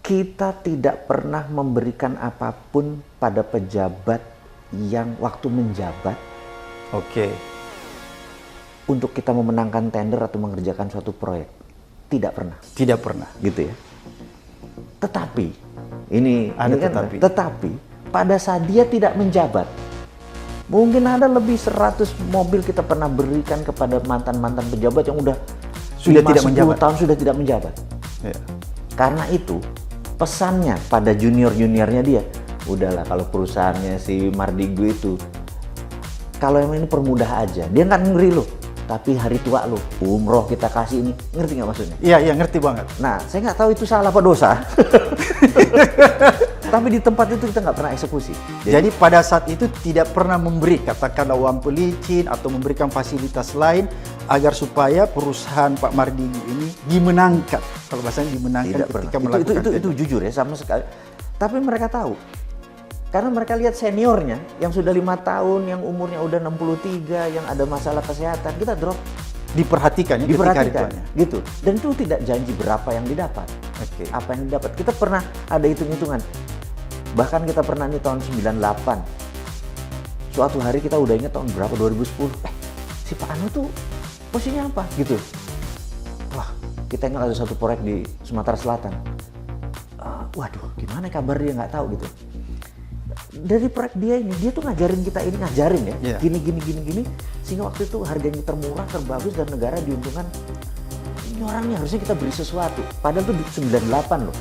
kita tidak pernah memberikan apapun pada pejabat yang waktu menjabat Oke. untuk kita memenangkan tender atau mengerjakan suatu proyek. Tidak pernah. Tidak pernah. Gitu ya. Tetapi, ini kan, tetapi pada saat dia tidak menjabat, mungkin ada lebih 100 mobil kita pernah berikan kepada mantan-mantan pejabat yang sudah tidak menjabat. tahun sudah tidak menjabat. Ya. Karena itu, pesannya pada junior-juniornya dia, udahlah kalau perusahaannya si Mardigu itu, kalau yang ini permudah aja, dia nggak ngeri loh. Tapi hari tua lo, umroh kita kasih ini, ngerti nggak maksudnya? Iya, ngerti banget. Nah, saya nggak tahu itu salah apa dosa. Tapi di tempat itu kita nggak pernah eksekusi. Jadi pada saat itu tidak pernah memberi, katakanlah uang pelicin atau memberikan fasilitas lain agar supaya perusahaan Pak Mardigu ini dimenangkan. Kalau bahasanya dimenangkan ketika melakukan itu jujur ya, sama sekali. Tapi mereka tahu. Karena mereka lihat seniornya yang sudah 5 tahun, yang umurnya udah 63, yang ada masalah kesehatan, kita drop. Diperhatikan ya ketika hari tuanya. Gitu. Dan itu tidak janji berapa yang didapat. Oke. Apa yang didapat. Kita pernah ada hitung-hitungan. Bahkan kita pernah nih tahun 98. Suatu hari kita udah ingat tahun berapa, 2010. Si Pak Anu tuh posisinya apa? Gitu. Wah, kita ingat ada satu proyek di Sumatera Selatan. Waduh, gimana kabar dia, nggak tahu gitu. Dari proyek dia ini, dia tuh ngajarin kita ini, ngajarin ya, gini, sehingga waktu itu harganya termurah, terbagus, dan negara diuntungkan. Ini orangnya harusnya kita beri sesuatu, padahal tuh 98 loh.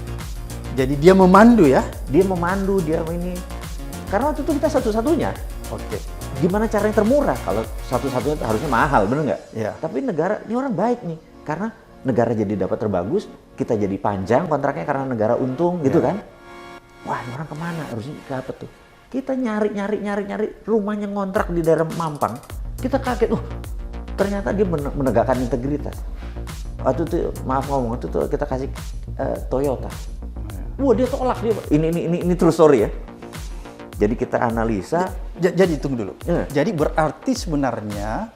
Jadi dia memandu ya? Dia memandu, dia ini, karena waktu itu kita satu-satunya. Oke. Gimana caranya termurah? Kalau satu-satunya harusnya mahal, bener nggak? Iya. Tapi negara, ini orang baik nih, karena negara jadi dapat terbagus, kita jadi panjang kontraknya karena negara untung, gitu kan? Wah, ini orang kemana? Harusnya dapat tuh. Kita nyari rumahnya ngontrak di daerah Mampang. Kita kaget, ternyata dia menegakkan integritas. Waktu itu, maaf ngomong, waktu itu kita kasih Toyota. Wah, dia tolak dia. Ini true story ya. Jadi kita analisa. Jadi tunggu dulu. Jadi berarti sebenarnya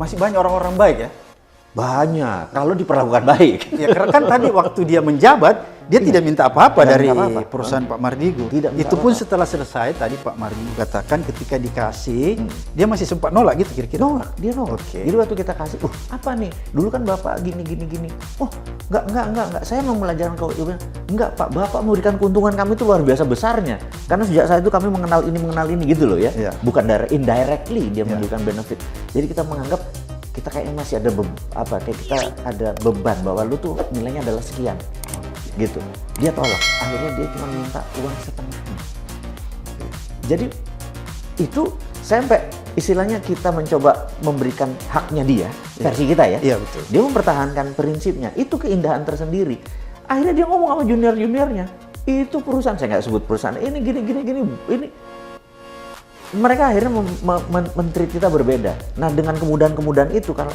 masih banyak orang-orang baik ya? Banyak, kalau diperlakukan baik. Ya, karena kan tadi waktu dia menjabat, dia tidak minta apa-apa dari perusahaan Pak Mardigu. Itu pun setelah selesai, tadi Pak Mardigu katakan ketika dikasih, dia masih sempat nolak gitu kira-kira? Dia nolak. Jadi waktu kita kasih, apa nih? Dulu kan Bapak gini. Oh, enggak. Saya mau mengajarkan kau. Enggak, Pak. Bapak memberikan keuntungan kami itu luar biasa besarnya. Karena sejak saat itu kami mengenal ini gitu loh ya. Bukan indirectly dia memberikan benefit. Jadi kita menganggap kita kayaknya masih ada kayak kita ada beban bahwa lu tuh nilainya adalah sekian gitu. Dia tolak, akhirnya dia cuma minta uang setengahnya. Jadi itu sampai istilahnya kita mencoba memberikan haknya dia, versi kita ya. Iya, betul. Dia mempertahankan prinsipnya, itu keindahan tersendiri. Akhirnya dia ngomong sama junior-juniornya, itu perusahaan, saya nggak sebut perusahaan, ini gini, ini. Mereka akhirnya men-treat kita berbeda. Nah, dengan kemudahan itu, kalau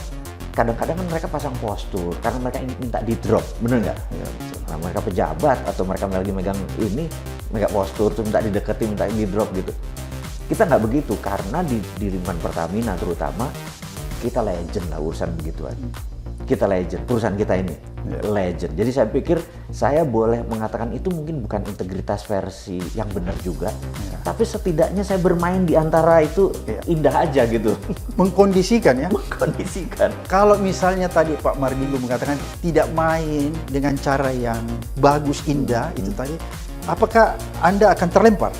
kadang-kadang kan mereka pasang postur karena mereka ingin minta di drop, bener nggak? Ya, nah, mereka pejabat atau mereka lagi megang ini, megang postur tuh minta dideketin, minta di drop gitu. Kita nggak begitu, karena di lingkungan Pertamina terutama kita legend lah urusan begituan. Kita legend, perusahaan kita ini legend. Jadi saya pikir saya boleh mengatakan itu mungkin bukan integritas versi yang benar juga, tapi setidaknya saya bermain di antara itu indah aja gitu. Mengkondisikan ya? Mengkondisikan. Kalau misalnya tadi Pak Mardigu mengatakan tidak main dengan cara yang bagus, indah, itu tadi, apakah Anda akan terlempar?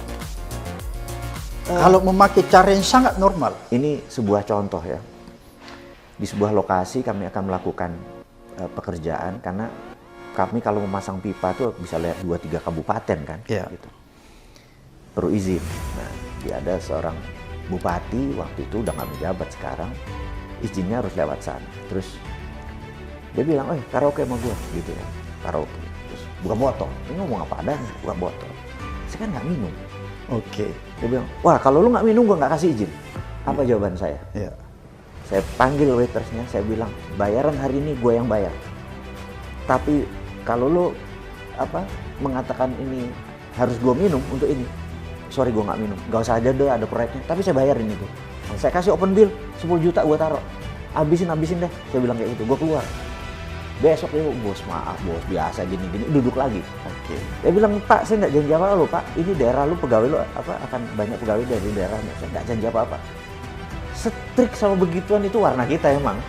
Kalau memakai cara yang sangat normal. Ini sebuah contoh ya. Di sebuah lokasi kami akan melakukan pekerjaan, karena kami kalau memasang pipa tuh bisa lihat 2-3 kabupaten kan, gitu. Perlu izin. Nah, dia ada seorang bupati waktu itu udah nggak menjabat sekarang, izinnya harus lewat sana. Terus dia bilang, karaoke sama gua, gitu ya, karaoke. Terus buka botol, ini ngomong apa adanya, buka botol. Saya kan nggak minum. Dia bilang, wah kalau lu nggak minum gua nggak kasih izin. Apa jawaban saya? Saya panggil waitersnya, saya bilang, bayaran hari ini gue yang bayar. Tapi kalau lo mengatakan ini harus gue minum untuk ini, sorry gue nggak minum, nggak usah aja deh ada proyeknya, tapi saya bayarin itu. Nah, saya kasih open bill 10 juta gue taruh, habisin deh, saya bilang kayak gitu, gue keluar. Besok dia, bos maaf bos, biasa gini-gini, duduk lagi. Dia bilang, Pak saya nggak janji apa-apa lo Pak, ini daerah lu pegawai lu akan banyak pegawai dari daerah, saya nggak janji apa-apa. Strik sama begituan itu warna kita emang.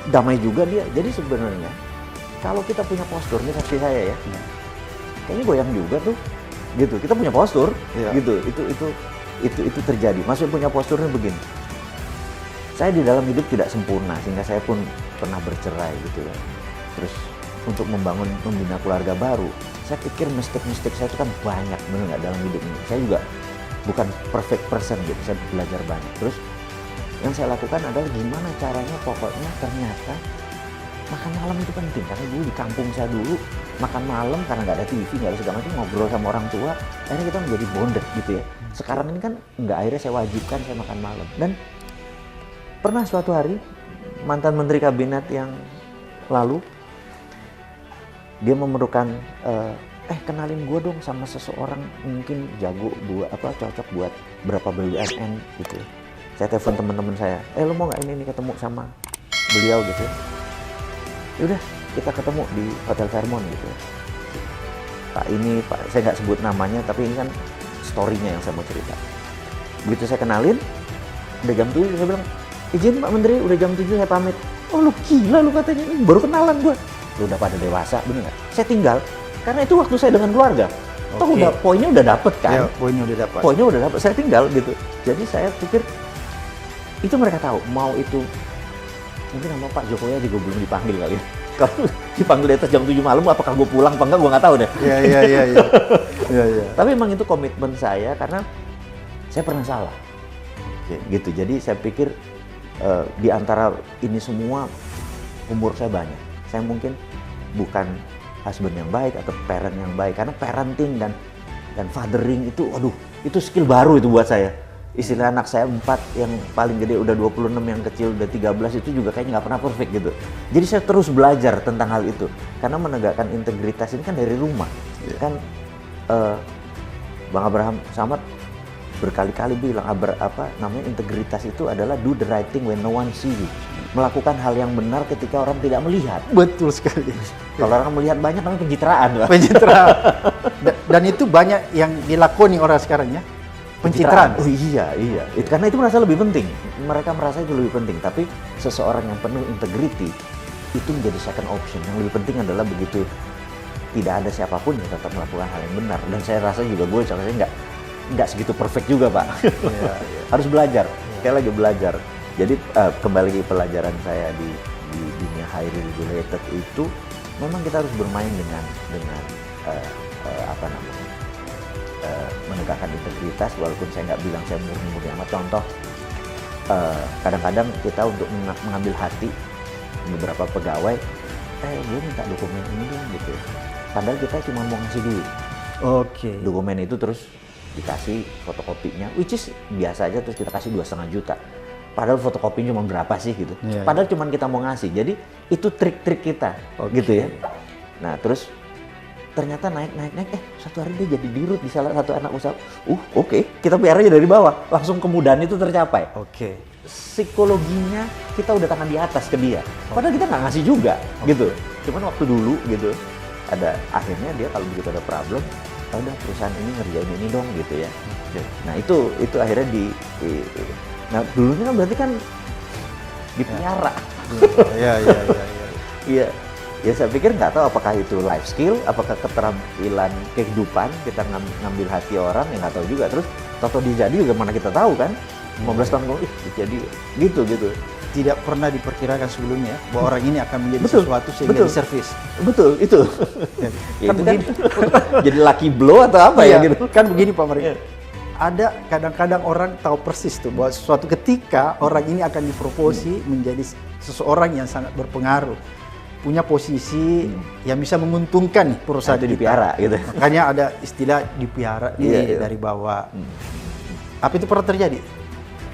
Damai juga dia. Jadi sebenarnya kalau kita punya postur, ini saksi saya ya, kayaknya goyang juga tuh, gitu. Kita punya postur, gitu. Itu terjadi. Maksudnya punya posturnya begini. Saya di dalam hidup tidak sempurna, sehingga saya pun pernah bercerai gitu ya. Terus untuk membina keluarga baru, saya pikir mistik saya itu kan banyak, benar nggak dalam hidup ini. Saya juga bukan perfect person gitu, saya belajar banyak. Terus yang saya lakukan adalah gimana caranya, pokoknya ternyata makan malam itu penting. Karena dulu di kampung saya dulu, makan malam karena nggak ada TV, nggak ada segala macam, ngobrol sama orang tua, akhirnya kita menjadi bonded gitu ya. Sekarang ini kan nggak, akhirnya saya wajibkan saya makan malam. Dan pernah suatu hari, mantan menteri kabinet yang lalu, dia memerlukan, kenalin gue dong sama seseorang mungkin jago cocok buat berapa BUMN gitu ya. Saya telepon teman-teman saya, lo mau nggak ini ketemu sama beliau gitu ya. Yaudah, kita ketemu di Hotel Fairmont gitu ya. Pak, saya nggak sebut namanya, tapi ini kan story-nya yang saya mau cerita. Begitu saya kenalin, udah jam 7, saya bilang, izin Pak Menteri, udah jam 7 saya pamit. Oh lu gila lu katanya, ini baru kenalan gue. Lu udah pada dewasa, bener nggak? Saya tinggal, karena itu waktu saya dengan keluarga. Toh poinnya udah dapet kan? Ya, poinnya udah dapet. Saya tinggal gitu. Jadi saya pikir, itu mereka tahu, mau itu, mungkin sama Pak Jokowi juga belum dipanggil kali ya. Kalau dipanggil di atas jam 7 malam, apakah gue pulang apa enggak, gue nggak tahu deh. Iya. Tapi emang itu komitmen saya, karena saya pernah salah. Gitu, jadi saya pikir di antara ini semua, umur saya banyak. Saya mungkin bukan husband yang baik atau parent yang baik, karena parenting dan fathering itu, itu skill baru itu buat saya. Istilah anak saya 4, yang paling gede udah 26, yang kecil udah 13, itu juga kayaknya nggak pernah perfect gitu. Jadi saya terus belajar tentang hal itu, karena menegakkan integritas ini kan dari rumah. Kan Bang Abraham Samad berkali-kali bilang, integritas itu adalah do the right thing when no one see you. Melakukan hal yang benar ketika orang tidak melihat. Betul sekali. Kalau orang melihat banyak, namanya pencitraan. Pencitraan. Dan itu banyak yang dilakoni orang sekarang ya. Pencitraan. Oh iya. Karena itu merasa lebih penting. Mereka merasa itu lebih penting. Tapi seseorang yang penuh integrity, itu menjadi second option. Yang lebih penting adalah begitu tidak ada siapapun yang tetap melakukan hal yang benar. Dan saya rasa juga gue nggak segitu perfect juga Pak. Harus belajar. Saya lagi belajar. Jadi kembali ke pelajaran saya di dunia highly regulated itu, memang kita harus bermain dengan menegakkan integritas, walaupun saya nggak bilang saya murni amat. Contoh, kadang-kadang kita untuk mengambil hati beberapa pegawai, gue minta dokumen ini dong gitu. Padahal kita cuma mau ngasih duit. Dokumen itu terus dikasih fotokopinya, which is biasa aja, terus kita kasih 2,5 juta. Padahal fotokopinya cuma berapa sih gitu. Padahal cuma kita mau ngasih. Jadi itu trik-trik kita gitu ya. Nah terus ternyata naik, satu hari dia jadi dirut di salah satu anak usaha. Kita PR aja dari bawah, langsung kemudahan itu tercapai. Psikologinya kita udah tangan di atas ke dia. Padahal kita nggak ngasih juga gitu. Cuman waktu dulu gitu, akhirnya dia kalau begitu ada problem, udah perusahaan ini ngerjain ini dong gitu ya. Nah itu akhirnya nah dulunya kan berarti kan dipiara. Iya. Ya saya pikir nggak tahu apakah itu life skill, apakah keterampilan kehidupan, kita ngambil hati orang, yang nggak tahu juga. Terus toto dia jadi juga mana kita tahu kan, 15 tahun lalu jadi gitu. Tidak pernah diperkirakan sebelumnya bahwa orang ini akan menjadi sesuatu sehingga diservis. Betul, itu. Ya, itu kan jadi lucky blow atau apa ya gitu. Kan begini Pak Mari. Ada kadang-kadang orang tahu persis tuh bahwa suatu ketika orang ini akan dipromosi menjadi seseorang yang sangat berpengaruh, punya posisi yang bisa menguntungkan nih perusahaan itu dipiara gitu. Makanya ada istilah dipiara dari bawah. Apa itu pernah terjadi?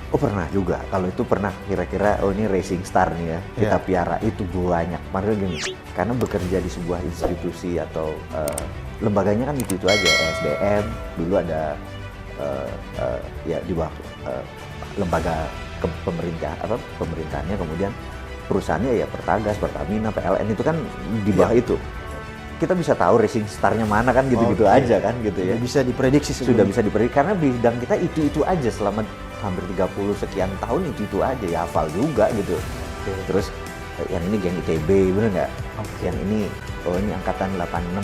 Oh pernah juga. Kalau itu pernah kira-kira ini racing star nih ya, kita piara itu banyak. Maksudnya gini, karena bekerja di sebuah institusi atau lembaganya kan itu aja, SDM dulu ada ya di bawah lembaga pemerintahannya, kemudian perusahaannya ya Pertagas, Pertamina, PLN itu kan di bawah itu. Kita bisa tahu racing star-nya mana kan gitu-gitu aja kan gitu ya. Bisa diprediksi Sudah bisa diprediksi karena bidang kita itu aja selama hampir 30 sekian tahun itu aja ya, hafal juga gitu. Terus yang ini geng ITB bener nggak? Yang ini ini angkatan 86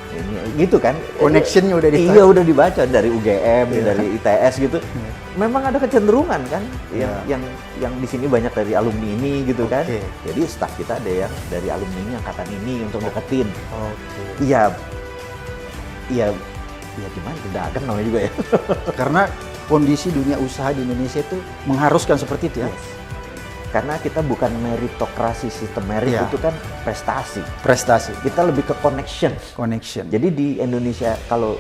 ini gitu kan. Connectionnya udah dibaca. Iya udah dibaca dari UGM, dari ITS gitu. Memang ada kecenderungan kan yang di sini banyak dari alumni ini gitu kan. Jadi staff kita ada yang dari alumni ini angkatan ini untuk deketin. Iya gimana dagang namanya juga ya. Karena kondisi dunia usaha di Indonesia itu mengharuskan seperti itu ya. Karena kita bukan meritokrasi, sistem merit itu kan prestasi. Kita lebih ke connection. Jadi di Indonesia kalau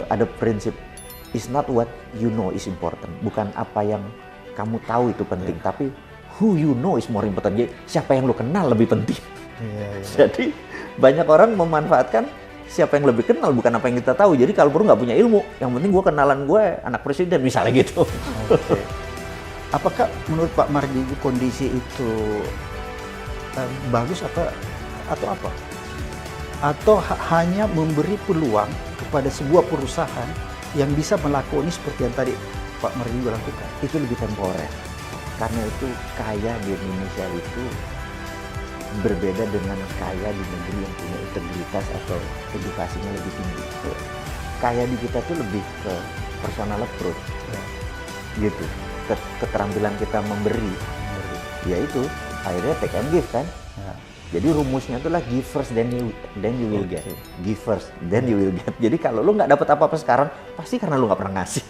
ada prinsip is not what you know is important. Bukan apa yang kamu tahu itu penting, tapi who you know is more important. Jadi siapa yang lu kenal lebih penting. Jadi banyak orang memanfaatkan siapa yang lebih kenal, bukan apa yang kita tahu. Jadi kalau perlu nggak punya ilmu, yang penting gue kenalan gue anak presiden misalnya gitu. Apakah menurut Pak Mardi kondisi itu bagus atau apa? Atau hanya memberi peluang kepada sebuah perusahaan yang bisa melakoni seperti yang tadi Pak Mardi lakukan? Itu lebih temporer. Karena itu kaya di Indonesia itu berbeda dengan kaya di negeri yang punya integritas atau edukasinya lebih tinggi. Kaya di kita tuh lebih ke personal approach, gitu. Keterampilan kita memberi, yaitu akhirnya take and give kan. Jadi rumusnya itulah give first then you will get. Give first then you will get. Jadi kalau lu nggak dapat apa-apa sekarang, pasti karena lu nggak pernah ngasih.